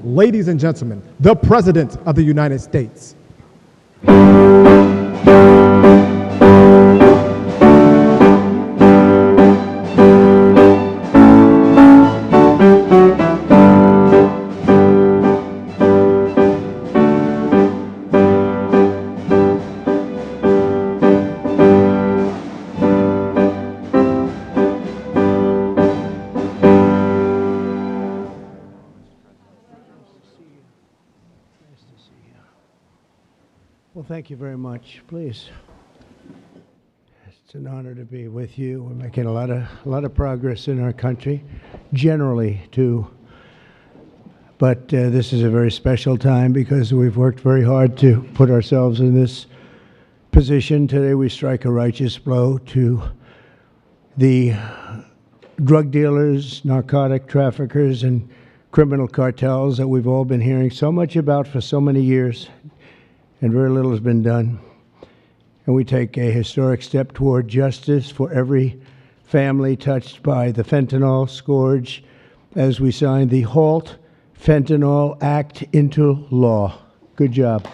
Ladies and gentlemen, the President of the United States. Well, thank you very much. Please. It's an honor to be with you. We're making a lot of progress in our country. generally too. But this is a very special time because we've worked very hard to put ourselves in this position. Today we strike a righteous blow to the drug dealers, narcotic traffickers, and criminal cartels that we've all been hearing so much about for so many years, and very little has been done. And we take a historic step toward justice for every family touched by the fentanyl scourge as we sign the Halt Fentanyl Act into law. Good job.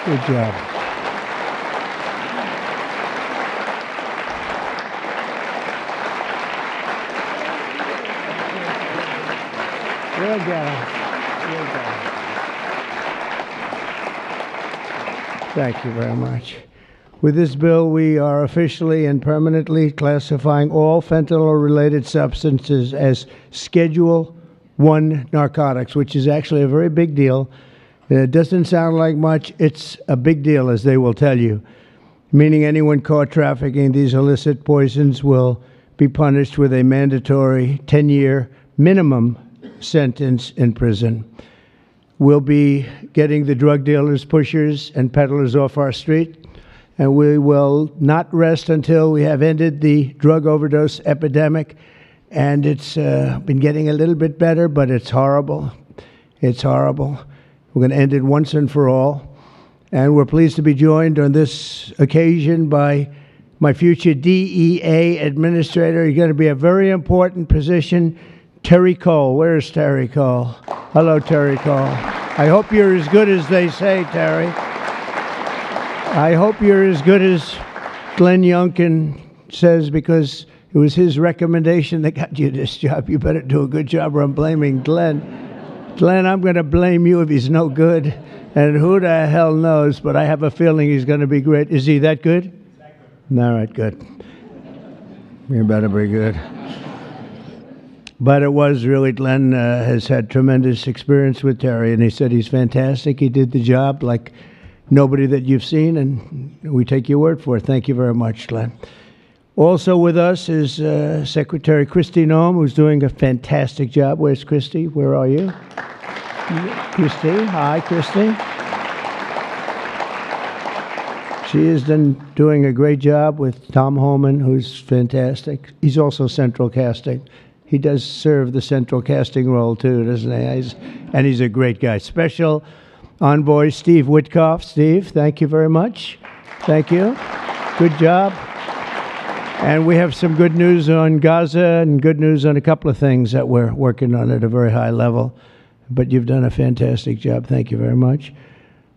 Good job. Good job. Good job. Thank you very much. With this bill, we are officially and permanently classifying all fentanyl-related substances as Schedule 1 narcotics, which is actually a very big deal. It doesn't sound like much. It's a big deal, as they will tell you, meaning anyone caught trafficking these illicit poisons will be punished with a mandatory 10-year minimum sentence in prison. We'll be getting the drug dealers, pushers, and peddlers off our street, and we will not rest until we have ended the drug overdose epidemic. And it's been getting a little bit better, but it's horrible. It's horrible. We're going to end it once and for all. And we're pleased to be joined on this occasion by my future DEA administrator. He's going to be a very important position, Terry Cole. Where's Terry Cole? Hello, Terry Cole. I hope you're as good as they say, Terry. I hope you're as good as Glenn Youngkin says, because it was his recommendation that got you this job. You better do a good job, or I'm blaming Glenn. Glenn, I'm going to blame you if he's no good. And who the hell knows, but I have a feeling he's going to be great. Is he that good? All right, good. You better be good. But it was really, Glenn has had tremendous experience with Terry, and he said he's fantastic. He did the job like nobody that you've seen, and we take your word for it. Thank you very much, Glenn. Also with us is Secretary Christy Noem, who's doing a fantastic job. Where's Christy? Where are you? Christy. Hi, Christy. She is doing a great job with Tom Holman, who's fantastic. He's also central casting. He does serve the central casting role, too, doesn't he? And he's a great guy. Special Envoy Steve Witkoff. Steve, thank you very much. Thank you. Good job. And we have some good news on Gaza and good news on a couple of things that we're working on at a very high level. But you've done a fantastic job. Thank you very much.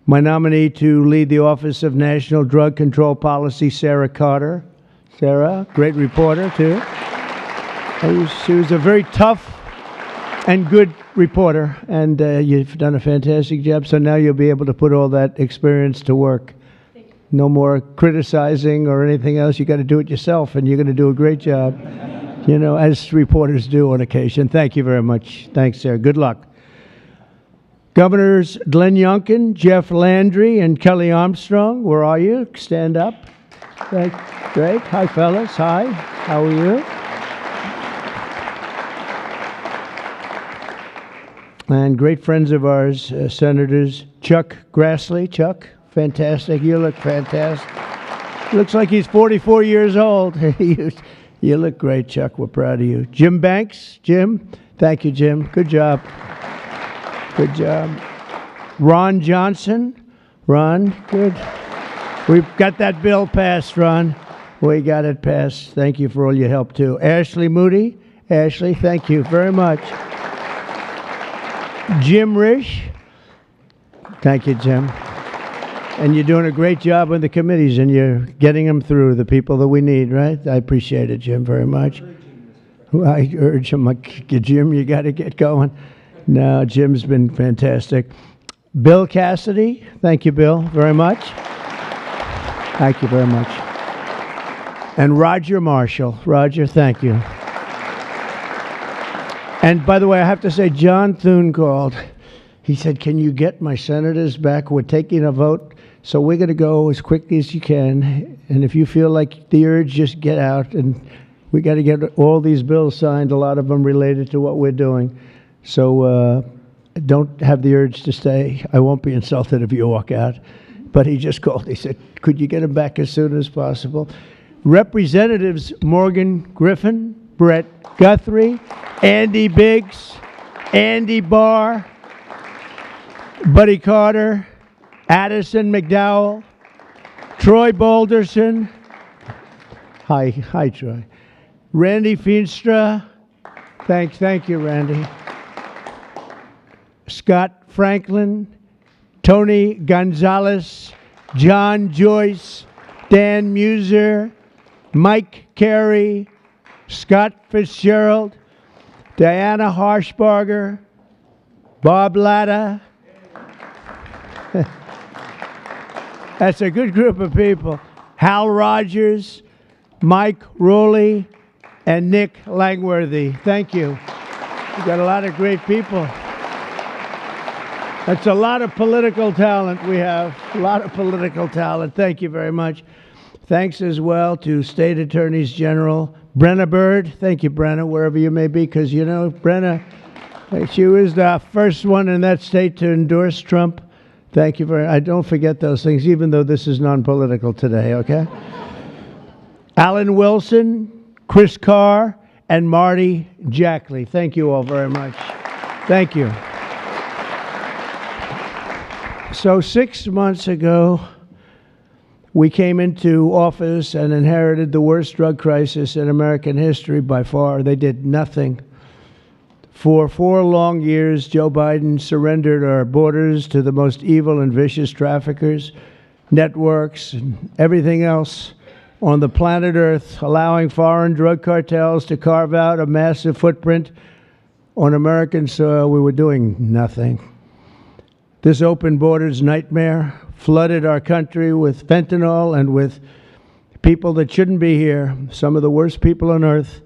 My nominee to lead the Office of National Drug Control Policy, Sarah Carter. Sarah, great reporter, too. She was a very tough and good reporter, and you've done a fantastic job. So now you'll be able to put all that experience to work. No more criticizing or anything else. You got to do it yourself, and you're going to do a great job, you know, as reporters do on occasion. Thank you very much. Thanks, Sarah. Good luck. Governors Glenn Youngkin, Jeff Landry, and Kelly Armstrong, where are you? Stand up. Great. Hi, fellas. Hi. How are you? And great friends of ours, Senators Chuck Grassley. Chuck, fantastic. You look fantastic. Looks like he's 44 years old. You look great, Chuck. We're proud of you. Jim Banks. Jim. Thank you, Jim. Good job. Good job. Ron Johnson. Ron, good. We've got that bill passed, Ron. We got it passed. Thank you for all your help, too. Ashley Moody. Ashley, thank you very much. Jim Risch. Thank you, Jim. And you're doing a great job on the committees, and you're getting them through, the people that we need, right? I appreciate it, Jim, very much. I urge him, Jim, you got to get going. No, Jim's been fantastic. Bill Cassidy. Thank you, Bill, very much. Thank you very much. And Roger Marshall. Roger, thank you. And by the way, I have to say, John Thune called. He said, can you get my senators back? We're taking a vote, so we're going to go as quickly as you can. And if you feel like the urge, just get out. And We got to get all these bills signed, a lot of them related to what we're doing. So don't have the urge to stay. I won't be insulted if you walk out. But he just called. He said, could you get him back as soon as possible? Representatives Morgan Griffin, Brett Guthrie, Andy Biggs, Andy Barr, Buddy Carter, Addison McDowell, Troy Balderson. Hi, Troy. Randy Feenstra. Thank you, Randy. Scott Franklin, Tony Gonzalez, John Joyce, Dan Muser, Mike Carey, Scott Fitzgerald, Diana Harshbarger, Bob Latta. That's a good group of people. Hal Rogers, Mike Rowley, and Nick Langworthy. Thank you. We've got a lot of great people. That's a lot of political talent we have. A lot of political talent. Thank you very much. Thanks as well to State Attorneys General Brenna Bird. Thank you, Brenna, wherever you may be, because, you know, Brenna, she was the first one in that state to endorse Trump. Thank you very much. I don't forget those things, even though this is non-political today, okay? Alan Wilson, Chris Carr, and Marty Jackley. Thank you all very much. Thank you. So 6 months ago, we came into office and inherited the worst drug crisis in American history by far. They did nothing. For 4 long years, Joe Biden surrendered our borders to the most evil and vicious traffickers, networks, and everything else on the planet Earth, allowing foreign drug cartels to carve out a massive footprint on American soil. We were doing nothing. This open borders nightmare flooded our country with fentanyl and with people that shouldn't be here, some of the worst people on earth.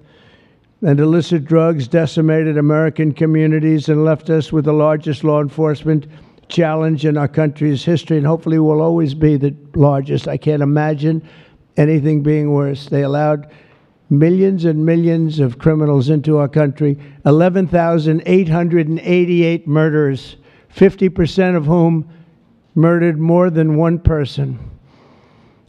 And illicit drugs decimated American communities and left us with the largest law enforcement challenge in our country's history, and hopefully will always be the largest. I can't imagine anything being worse. They allowed millions and millions of criminals into our country, 11,888 murders, 50% of whom murdered more than one person.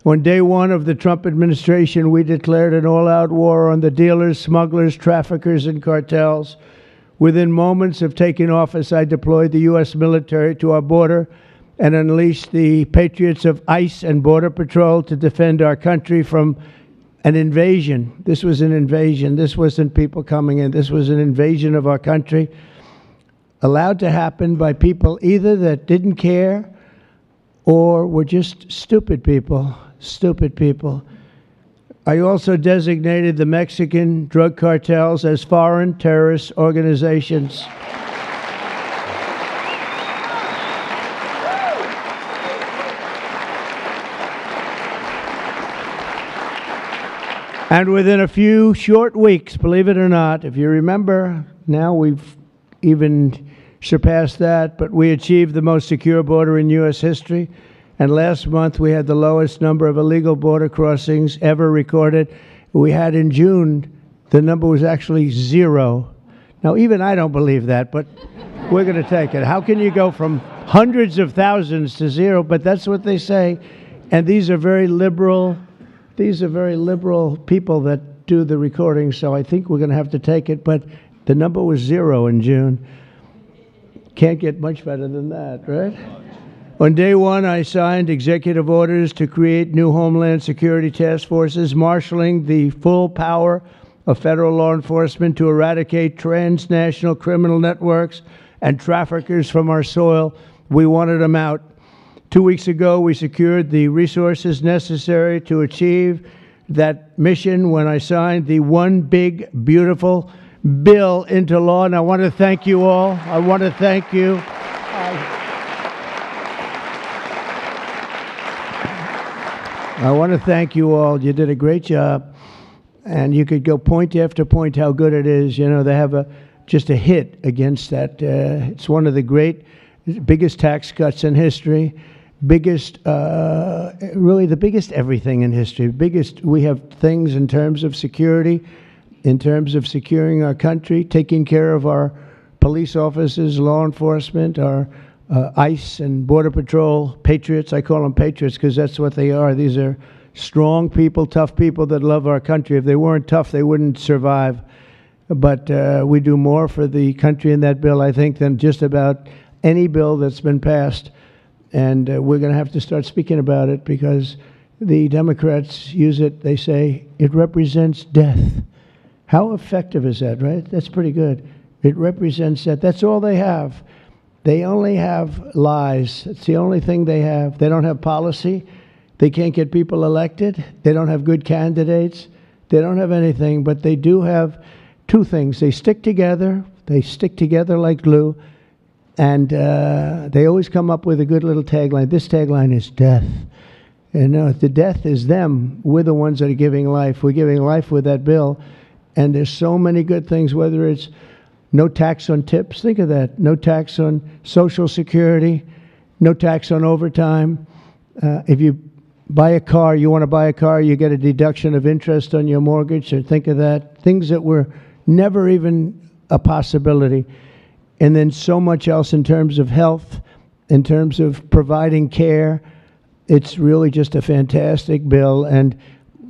On day one of the Trump administration, we declared an all-out war on the dealers, smugglers, traffickers, and cartels. Within moments of taking office, I deployed the U.S. military to our border and unleashed the patriots of ICE and Border Patrol to defend our country from an invasion. This was an invasion. This wasn't people coming in. This was an invasion of our country, allowed to happen by people either that didn't care or were just stupid people. Stupid people. I also designated the Mexican drug cartels as foreign terrorist organizations. And within a few short weeks, believe it or not, if you remember, now we've even surpassed that, but we achieved the most secure border in U.S. history. And last month, we had the lowest number of illegal border crossings ever recorded. We had in June, the number was actually 0. Now, even I don't believe that, but we're going to take it. How can you go from hundreds of thousands to 0? But that's what they say. And these are very liberal people that do the recording, so I think we're going to have to take it. But the number was 0 in June. Can't get much better than that, right? On day one, I signed executive orders to create new Homeland Security task forces, marshaling the full power of federal law enforcement to eradicate transnational criminal networks and traffickers from our soil. We wanted them out. 2 weeks ago, we secured the resources necessary to achieve that mission when I signed the One Big Beautiful Bill into law. And I want to thank you all. I want to thank you. I want to thank you all. You did a great job. And you could go point after point how good it is. You know, they have just a hit against that. It's one of the biggest tax cuts in history, really the biggest everything in history. We have things in terms of security in terms of securing our country, taking care of our police officers, law enforcement, our ICE and Border Patrol patriots. I call them patriots because that's what they are. These are strong people, tough people that love our country. If they weren't tough, they wouldn't survive. But we do more for the country in that bill, I think, than just about any bill that's been passed. And we're going to have to start speaking about it because the Democrats use it. They say it represents death. How effective is that, right? That's pretty good. It represents that. That's all they have. They only have lies. It's the only thing they have. They don't have policy. They can't get people elected. They don't have good candidates. They don't have anything, but they do have two things. They stick together. They stick together like glue, and they always come up with a good little tagline. This tagline is death. And the death is them. We're the ones that are giving life. We're giving life with that bill, and there's so many good things, whether it's no tax on tips. Think of that. No tax on Social Security. No tax on overtime. If you buy a car, you want to buy a car, you get a deduction of interest on your mortgage. So think of that. Things that were never even a possibility. And then so much else in terms of health, in terms of providing care. It's really just a fantastic bill. And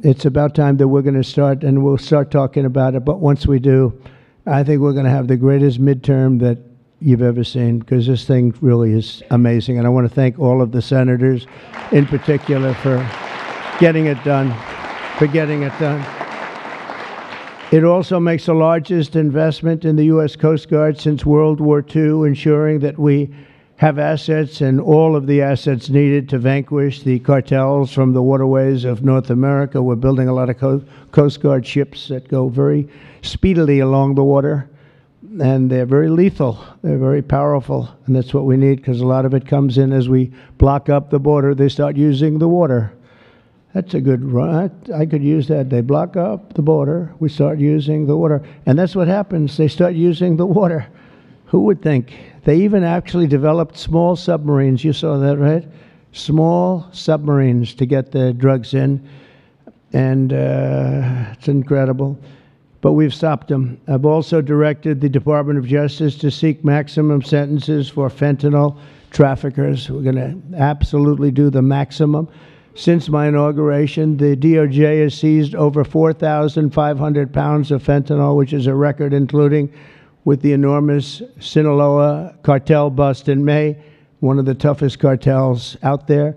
it's about time that we're going to start, and we'll start talking about it. But once we do, I think we're going to have the greatest midterm that you've ever seen, because this thing really is amazing. And I want to thank all of the senators in particular for getting it done, It also makes the largest investment in the U.S. Coast Guard since World War II, ensuring that we have assets and all of the assets needed to vanquish the cartels from the waterways of North America. We're building a lot of Coast Guard ships that go very speedily along the water, and they're very lethal. They're very powerful, and that's what we need, because a lot of it comes in as we block up the border. They start using the water. That's a good run. I could use that. They block up the border. We start using the water. And that's what happens. They start using the water. Who would think? They even actually developed small submarines. You saw that, right? Small submarines to get the drugs in. And it's incredible. But we've stopped them. I've also directed the Department of Justice to seek maximum sentences for fentanyl traffickers. We're going to absolutely do the maximum. Since my inauguration, the DOJ has seized over 4,500 pounds of fentanyl, which is a record, including with the enormous Sinaloa cartel bust in May, one of the toughest cartels out there,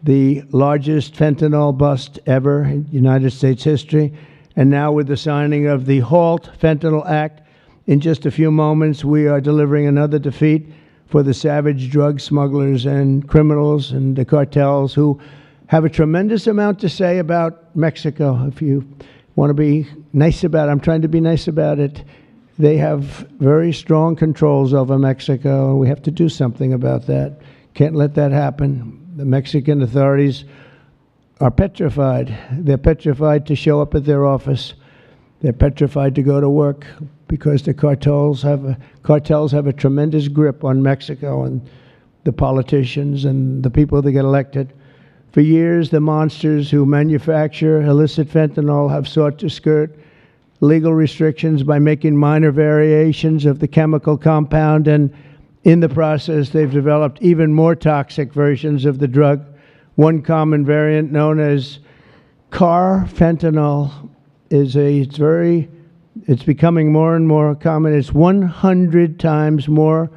the largest fentanyl bust ever in United States history. And now with the signing of the Halt Fentanyl Act, in just a few moments, we are delivering another defeat for the savage drug smugglers and criminals and the cartels who have a tremendous amount to say about Mexico. If you want to be nice about it, I'm trying to be nice about it. They have very strong controls over Mexico, and we have to do something about that. Can't let that happen. The Mexican authorities are petrified. They're petrified to show up at their office. They're petrified to go to work because the cartels have a tremendous grip on Mexico and the politicians and the people that get elected. For years, the monsters who manufacture illicit fentanyl have sought to skirt legal restrictions by making minor variations of the chemical compound, and in the process, they've developed even more toxic versions of the drug. One common variant, known as carfentanil, it's becoming more and more common. It's 100 times more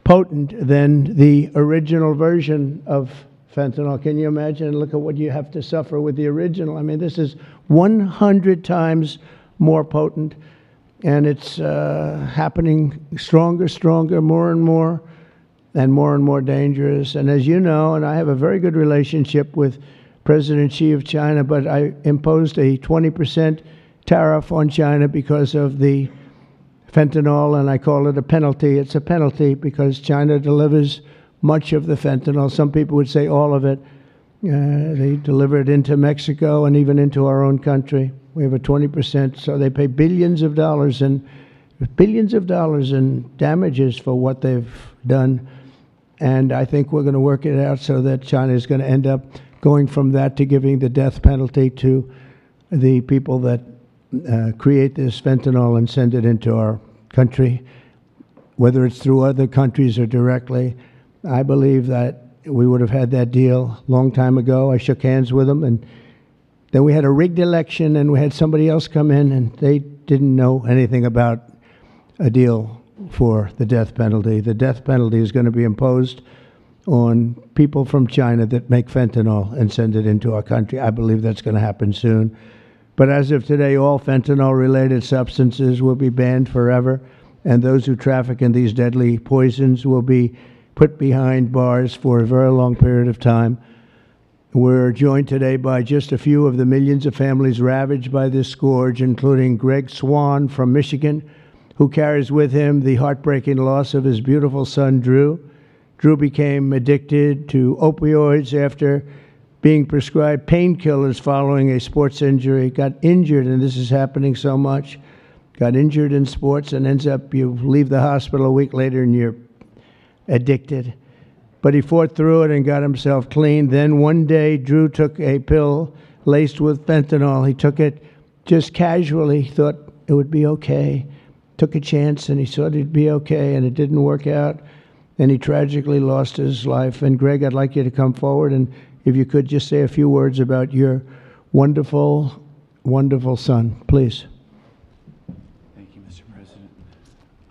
potent than the original version of fentanyl. Can you imagine? Look at what you have to suffer with the original. I mean, this is 100 times more potent, and it's happening stronger, more and more dangerous. And as you know, and I have a very good relationship with President Xi of China, but I imposed a 20% tariff on China because of the fentanyl, and I call it a penalty. It's a penalty because China delivers much of the fentanyl. Some people would say all of it. They deliver it into Mexico and even into our own country. We have a 20%, so they pay billions of dollars in damages for what they've done. And I think we're going to work it out so that China is going to end up going from that to giving the death penalty to the people that create this fentanyl and send it into our country, whether it's through other countries or directly. I believe that we would have had that deal a long time ago. I shook hands with them, and then we had a rigged election, and we had somebody else come in, and they didn't know anything about a deal for the death penalty. The death penalty is going to be imposed on people from China that make fentanyl and send it into our country. I believe that's going to happen soon. But as of today, all fentanyl-related substances will be banned forever, and those who traffic in these deadly poisons will be put behind bars for a very long period of time. We're joined today by just a few of the millions of families ravaged by this scourge, including Greg Swan from Michigan, who carries with him the heartbreaking loss of his beautiful son, Drew. Drew became addicted to opioids after being prescribed painkillers following a sports injury, got injured, and this is happening so much, got injured in sports and ends up, you leave the hospital a week later and you're addicted. But he fought through it and got himself clean. Then one day, Drew took a pill laced with fentanyl. He took it just casually, thought it would be okay. Took a chance and he thought it'd be okay, and it didn't work out. And he tragically lost his life. And Greg, I'd like you to come forward, and if you could just say a few words about your wonderful, wonderful son, please. Thank you, Mr. President.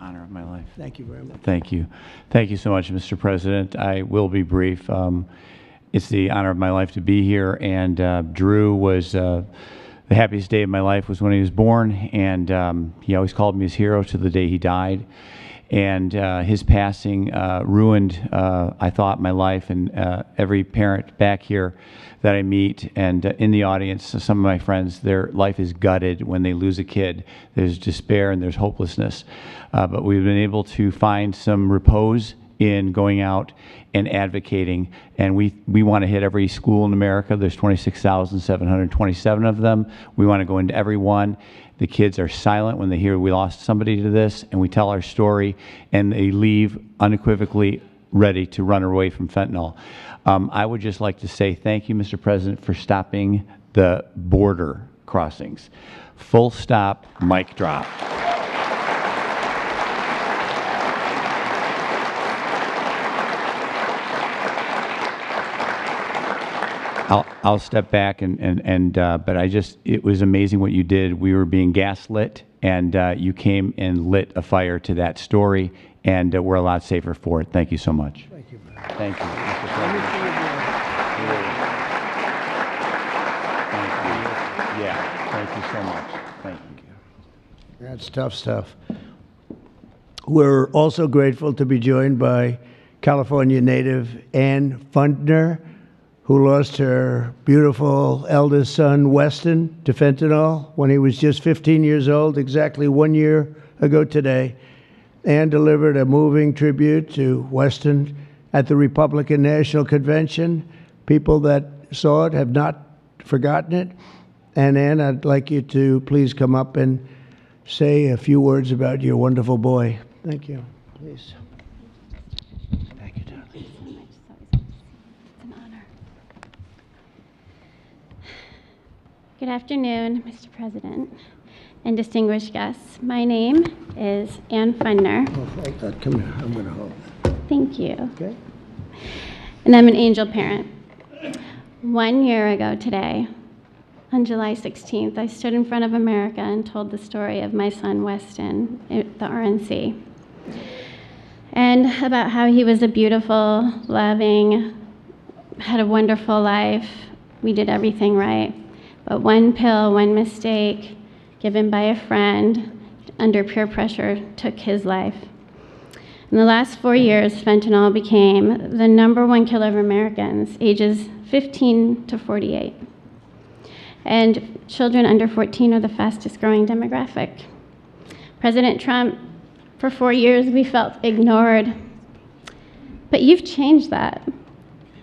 Honor of my life. Thank you very much. Thank you. Thank you so much, Mr. President. I will be brief. It's the honor of my life to be here, and Drew was the happiest day of my life was when he was born, and he always called me his hero to the day he died. And his passing ruined, I thought, my life, and every parent back here that I meet and in the audience, some of my friends, their life is gutted when they lose a kid. There's despair and there's hopelessness. But we've been able to find some repose in going out and advocating, and we want to hit every school in America. There's 26,727 of them. We want to go into every one. The kids are silent when they hear we lost somebody to this, and we tell our story, and they leave unequivocally ready to run away from fentanyl. I would just like to say thank you, Mr. President, for stopping the border crossings. Full stop, mic drop. I'll step back but it was amazing what you did. We were being gaslit, and you came and lit a fire to that story, and we're a lot safer for it. Thank you so much. Thank you. Thank you, Mr. President. Thank you. Yeah, thank you so much. Thank you. That's tough stuff. We're also grateful to be joined by California native Ann Fundner, who lost her beautiful eldest son, Weston, to fentanyl when he was just 15 years old, exactly 1 year ago today. Ann delivered a moving tribute to Weston at the Republican National Convention. People that saw it have not forgotten it. And Ann, I'd like you to please come up and say a few words about your wonderful boy. Thank you. Please. Thank you, darling. Thank you so much. It's an honor. Good afternoon, Mr. President and distinguished guests. My name is Ann Fundner. Oh, thank God. Come here. I'm going to hold it. Thank you. Okay. And I'm an angel parent. 1 year ago today, on July 16th, I stood in front of America and told the story of my son, Weston, at the RNC. And about how he was a beautiful, loving, had a wonderful life. We did everything right. But one pill, one mistake, given by a friend under peer pressure, took his life. In the last 4 years, fentanyl became the #1 killer of Americans, ages 15 to 48. And children under 14 are the fastest growing demographic. President Trump, for 4 years, we felt ignored. But you've changed that,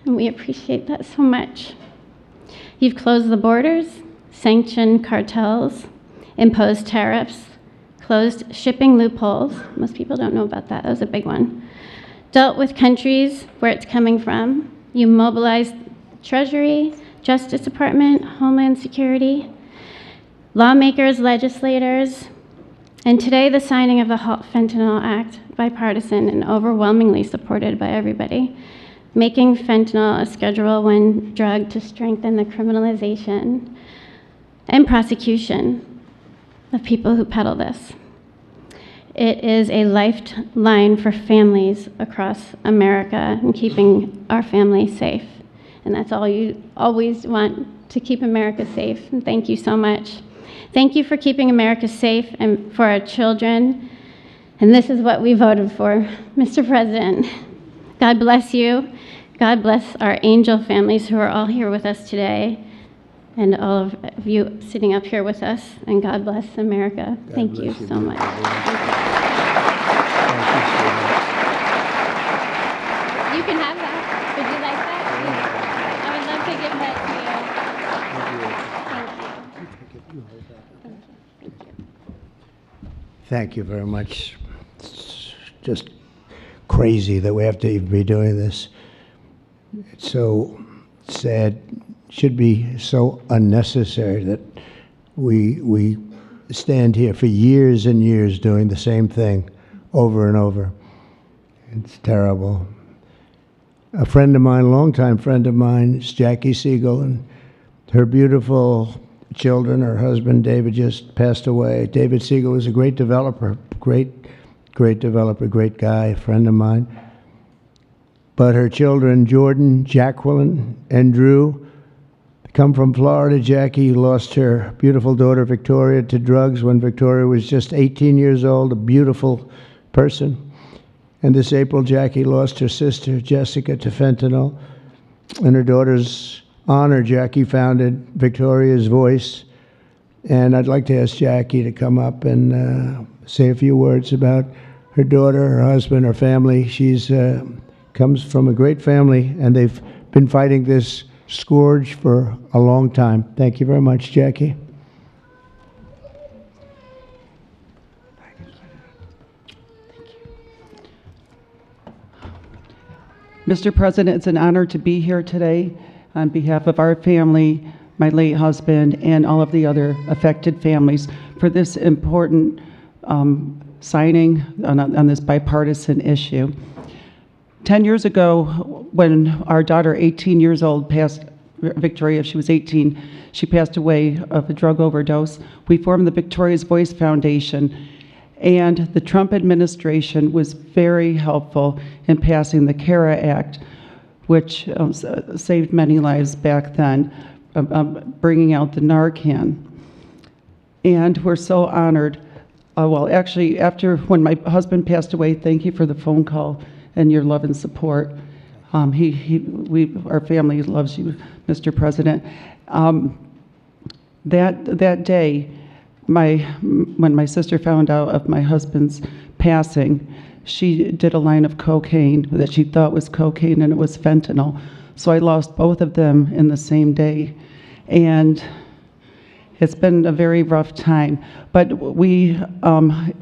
and we appreciate that so much. You've closed the borders, sanctioned cartels, imposed tariffs, closed shipping loopholes. Most people don't know about that. That was a big one. Dealt with countries where it's coming from. You mobilized Treasury, Justice Department, Homeland Security. lawmakers, legislators, and today the signing of the Halt Fentanyl Act, bipartisan and overwhelmingly supported by everybody, making fentanyl a Schedule I drug to strengthen the criminalization and prosecution of people who peddle this. It is a lifeline for families across America and keeping our families safe. And that's all you always want, to keep America safe. And thank you so much. Thank you for keeping America safe and for our children. And this is what we voted for. Mr. President, God bless you. God bless our angel families who are all here with us today, and all of you sitting up here with us. And God bless America. Thank you so much. You can have that. Would you like that? I would love to give that to you. Thank you. Thank you very much. It's just crazy that we have to even be doing this. It's so sad. It should be so unnecessary that we stand here for years and years doing the same thing over and over. It's terrible. A friend of mine, a longtime friend of mine, is Jackie Siegel, and her beautiful children, her husband David just passed away. David Siegel was a great developer, great developer, great guy, a friend of mine. But her children, Jordan, Jacqueline, and Drew, come from Florida. Jackie lost her beautiful daughter Victoria to drugs when Victoria was just 18 years old, a beautiful person. And this April, Jackie lost her sister Jessica to fentanyl. In her daughter's honor, Jackie founded Victoria's Voice. And I'd like to ask Jackie to come up and say a few words about her daughter, her husband, her family. She's comes from a great family, and they've been fighting this scourge for a long time. Thank you very much, Jackie. Mr. President, it's an honor to be here today on behalf of our family, my late husband, and all of the other affected families for this important signing on this bipartisan issue. 10 years ago, when our daughter, 18 years old, passed, Victoria, she was 18, she passed away of a drug overdose. We formed the Victoria's Voice Foundation, and the Trump administration was very helpful in passing the CARA Act, which saved many lives back then, bringing out the Narcan. And we're so honored. Well, actually, when my husband passed away, thank you for the phone call and your love and support. Our family loves you, Mr. President. That day, when my sister found out of my husband's passing, she did a line of cocaine that she thought was cocaine, and it was fentanyl. So I lost both of them in the same day. And it's been a very rough time. But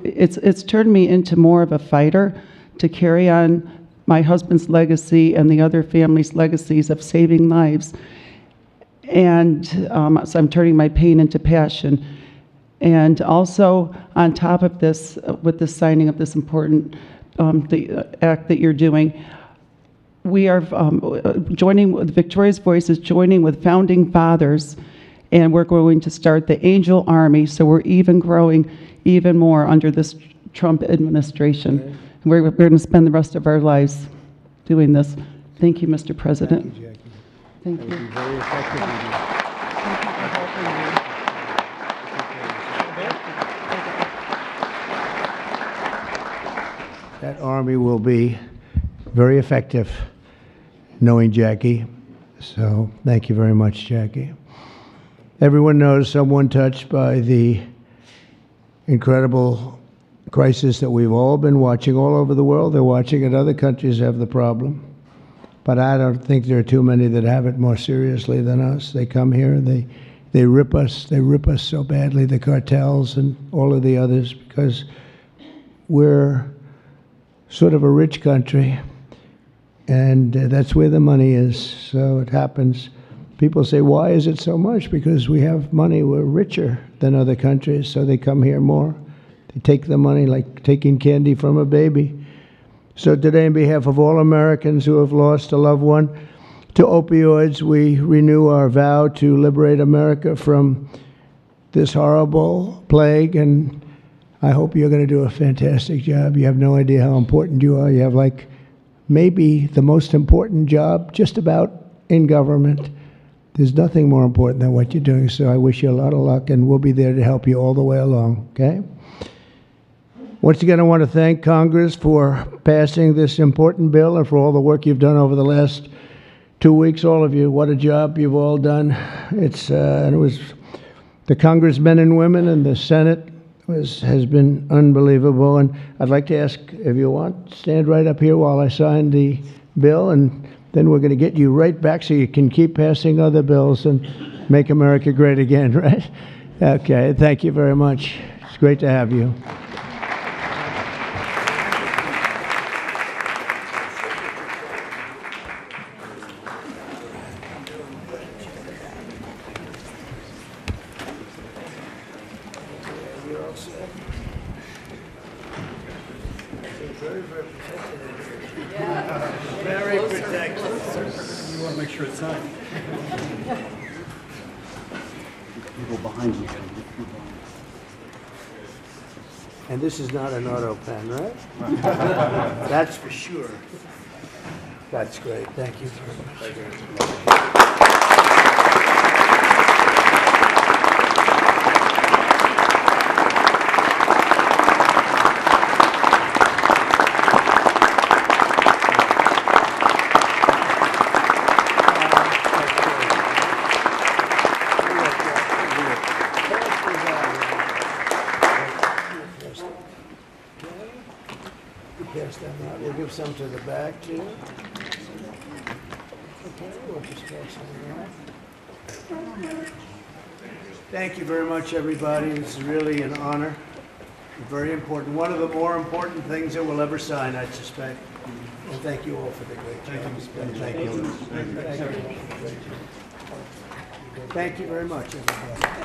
it's turned me into more of a fighter to carry on my husband's legacy and the other families' legacies of saving lives. And so I'm turning my pain into passion. And also, on top of this, with the signing of this important the act that you're doing, we are joining with Victoria's Voice is joining with founding fathers, and we're going to start the Angel Army. So we're even growing even more under this Trump administration. Okay. We're going to spend the rest of our lives doing this. Thank you, Mr. President. Thank you, Jackie. Thank you. That would be very effective. That army will be very effective, knowing Jackie. So thank you very much, Jackie. Everyone knows someone touched by the incredible crisis that we've all been watching all over the world. They're watching it. Other countries have the problem. But I don't think there are too many that have it more seriously than us. They come here and they rip us. They rip us so badly, the cartels and all of the others, because we're sort of a rich country, and that's where the money is. So it happens. people say, why is it so much? Because we have money. We're richer than other countries, so they come here more. They take the money like taking candy from a baby. So today, on behalf of all Americans who have lost a loved one to opioids, we renew our vow to liberate America from this horrible plague, and I hope you're going to do a fantastic job. You have no idea how important you are. You have like maybe the most important job just about in government. There's nothing more important than what you're doing, so I wish you a lot of luck, and we'll be there to help you all the way along, okay? Once again, I want to thank Congress for passing this important bill and for all the work you've done over the last 2 weeks, all of you. What a job you've all done. And it was the congressmen and women and the Senate has been unbelievable. And I'd like to ask, if you want, stand right up here while I sign the bill, and then we're going to get you right back so you can keep passing other bills and make America great again, right? Okay, thank you very much. It's great to have you. Very protected. You want to make sure it's signed. People behind you. And this is not an auto pen, right? That's for sure. That's great. Thank you very much. Pass them out. We'll give some to the back, too. Okay, we'll just pass them around. Thank you very much, everybody. This is really an honor. Very important. One of the more important things that we'll ever sign, I suspect. And thank you all for the great job. Thank you. Thank you very much, everybody.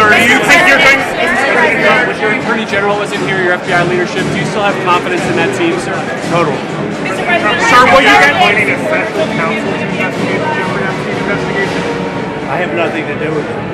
Sir, do you think you're going with your Attorney General wasn't here, your FBI leadership, do you still have confidence in that team, sir? Total. Sir, will you get appointing a special counsel to investigate the Jeffrey Epstein investigation? I have nothing to do with it.